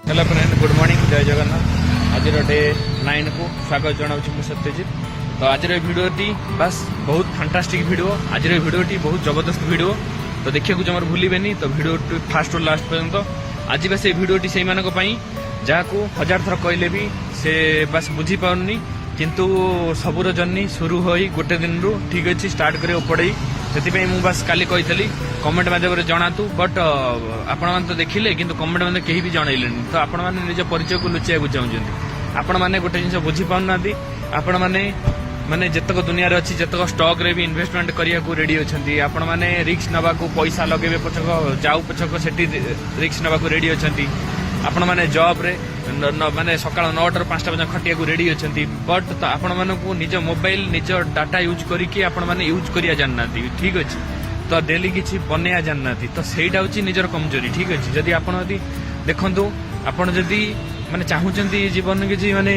Hello friend good morning जय जगन्नाथ आज day 9 को स्वागत जनाऊँ मुझे सत्यजित। तो आज भिडियोटी बस बहुत फैंटास्टिक भिडियो आज भिडियोटी बहुत जबरदस्त भिडियो तो देखिए जमार भूलें तो भिडियो फास्ट और लास्ट पर्यंत आज बस ये भिडियोटी से जहाँ को 1000 थर कहले भी से बस बुझी पारनी किंतु सबूर जर्नी शुरू हो गोटे दिन रू ठीक अच्छे स्टार्ट कर पड़े से मुझे बस काली कही कमेंट मध्यम जनातु बट आपण मैंने तो देखिले कि कमेंट मैंने कहीं भी जनइले तो आपण मैंने निज परिचय को लुचाइक चाहते आपण मैंने गोटे जिन बुझी पाना आपण मैंने माने जितक दुनिया अच्छी जितक स्टॉक रे भी इन्वेस्टमेंट करने को रेडी अच्छा आपण मैंने रिस्क नवा पैसा लगे पछक जाऊ पछक से रिस्क नवा रेडी अच्छा आपण मैंने जॉब रे माने सकाळ 9 टा 5टा बजे खटिया को रेडी अच्छा बट तो आपण मानू निज मोबाइल निज डाटा यूज करके आपण मैंने यूज करिया जानना ठीक अच्छे तो डेली किसी बनैया जानना तो सहीटा हूँ निजर कमजोरी ठीक अच्छे जदि आप देखु आपड़ जदि माने चाहूँगी जीवन किसी माने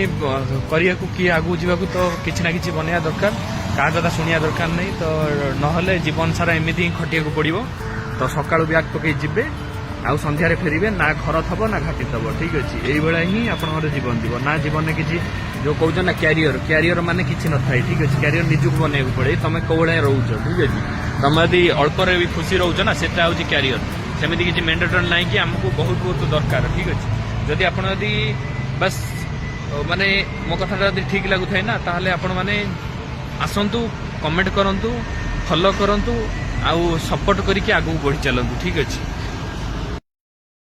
करिया किए आगू जावाक तो किसी ना कि बनैया दरकार क्या कथा शुणिया दरकार नहीं तो नहले जीवन सारा एमती ही खटिया पड़ो तो सकाळु ब्याग पकई जीवे आउ संध्यारे फेरबे ना घर थब ना घाटी थब ठीक अच्छे यही ही आपंकर जीवन जीव ना जीवन में किसी जो कौन ना क्यारियर माने किसी न था ठीक अच्छे क्यारियर निजुक बनवाक पड़े तुम कौड़ा रोच ठीक अच्छे तुम यदि अल्परे भी खुशी रोच ना से हूँ क्यारियर सेमती किसी मैंडेटरी ना कि आमको बहुत बहुत दरकार ठीक अच्छे जदि आप बस माने मो कथा ठीक लगुए ना ताहले आपण माने आसतु कमेंट करंतु फॉलो करंतु आउ सपोर्ट करके आगू बढ़ी चलतु ठीक अच्छे।